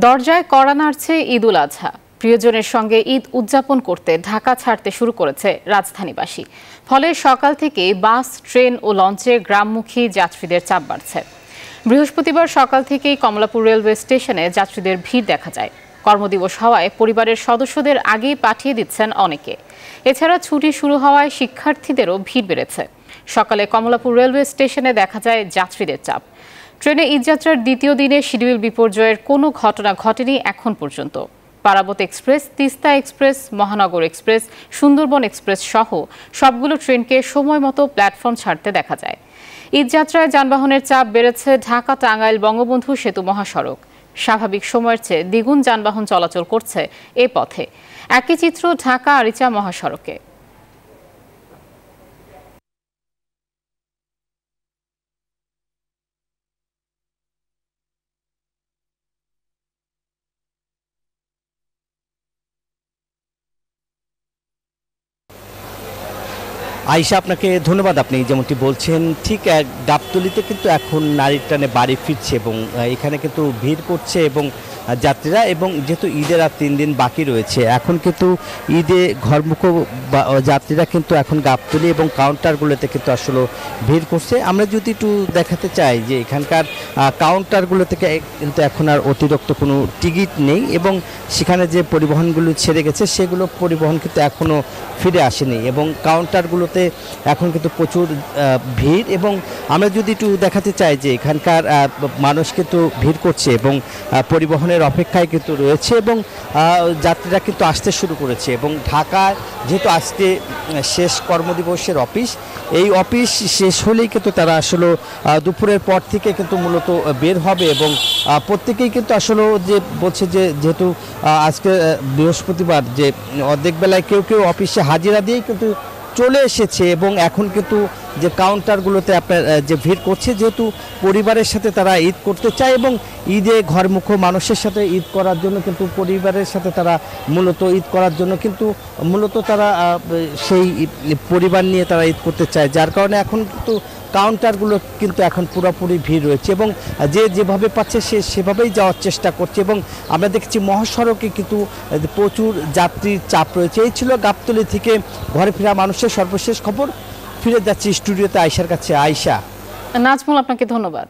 দরজায় কড়া নাড়ছে ঈদুল আজহা। প্রিয়জনের সঙ্গে ঈদ উদযাপন করতে ঢাকা ছাড়তে শুরু করেছে রাজধানীবাসী। ফলে সকাল থেকেই বাস, ট্রেন ও লঞ্চে গ্রামমুখী যাত্রীদের চাপ বাড়ছে। বৃহস্পতিবার সকাল থেকেই কমলাপুর রেলওয়ে স্টেশনে যাত্রীদের ভিড় দেখা যায়। কর্মদিবস হওয়ায় পরিবারের সদস্যদের আগেই পাঠিয়ে দিচ্ছেন অনেকে। এছাড়া ছুটি শুরু হওয়ায় শিক্ষার্থীদেরও ভিড় বেড়েছে। সকালে কমলাপুর রেলওয়ে স্টেশনে দেখা যায় যাত্রীদের চাপ। ট্রেনে ঈদযাত্রার দ্বিতীয় দিনে শিডিউল বিপর্যয়ের কোনো ঘটনা ঘটেনি এখন পর্যন্ত। পারাবত এক্সপ্রেস, তিস্তা এক্সপ্রেস, মহানগর এক্সপ্রেস, সুন্দরবন এক্সপ্রেস সহ সবগুলো ট্রেনকে সময় মতো প্ল্যাটফর্ম ছাড়তে দেখা যায়। ঈদযাত্রায় যানবাহনের চাপ বেড়েছে ঢাকা-টাঙ্গাইল বঙ্গবন্ধু সেতু মহাসড়ক। স্বাভাবিক সময়ের চেয়ে দ্বিগুণ যানবাহন চলাচল করছে এ পথে। একই চিত্র ঢাকা-আরিচা মহাসড়কে। আয়েশা, আপনাকে ধন্যবাদ। আপনি যেমনটি বলছেন ঠিক গাবতলীতে কিন্তু এখন নারীর টানে বাড়ি ফিরছে এবং এখানে কিন্তু ভিড় করছে এবং যাত্রীরা, এবং যেহেতু ঈদের আর 3 দিন বাকি রয়েছে, এখন কিন্তু ঈদে ঘরমুখ যাত্রীরা কিন্তু এখন গাবতলী এবং কাউন্টারগুলোতে কিন্তু আসলে ভিড় করছে। আমরা যদি একটু দেখাতে চাই যে এখানকার কাউন্টারগুলো থেকে কিন্তু এখন আর অতিরিক্ত কোনো টিকিট নেই এবং সেখানে যে পরিবহনগুলো ছেড়ে গেছে সেগুলো পরিবহন কিন্তু এখনও ফিরে আসেনি এবং কাউন্টারগুলোতে এখন কিন্তু প্রচুর ভিড়। এবং আমরা যদি একটু দেখাতে চাই যে এখানকার মানুষ কিন্তু ভিড় করছে এবং পরিবহনের অপেক্ষায় কিন্তু রয়েছে এবং যাত্রীরা কিন্তু আসতে শুরু করেছে। এবং ঢাকায় যেহেতু আজকে শেষ কর্মদিবসের অফিস, এই অফিস শেষ হলেই কিন্তু তারা আসলে দুপুরের পর থেকে কিন্তু মূলত বের হবে এবং প্রত্যেকেই কিন্তু আসলে যে বলছে যে যেহেতু আজকে বৃহস্পতিবার, যে অর্ধেক বেলায় কেউ কেউ অফিসে হাজিরা দিয়েই কিন্তু চলে এসেছে এবং এখন কিন্তু যে কাউন্টারগুলোতে আপনার যে ভিড় করছে, যেহেতু পরিবারের সাথে তারা ঈদ করতে চায় এবং ঈদে ঘরমুখ মানুষের সাথে ঈদ করার জন্য কিন্তু পরিবারের সাথে তারা মূলত ঈদ করার জন্য কিন্তু মূলত তারা সেই পরিবার নিয়ে তারা ঈদ করতে চায়, যার কারণে এখন কিন্তু কাউন্টারগুলো কিন্তু এখন পুরোপুরি ভিড় রয়েছে এবং যে যেভাবে পাচ্ছে সে সেভাবেই যাওয়ার চেষ্টা করছে। এবং আমরা দেখছি মহাসড়কে কিন্তু প্রচুর যাত্রীর চাপ রয়েছে। এই ছিল গাবতলী থেকে ঘরে ফেরা মানুষের সর্বশেষ খবর। ফিরে যাচ্ছি স্টুডিওতে আয়েশার কাছে। আয়েশা। নাজমুল, আপনাকে ধন্যবাদ।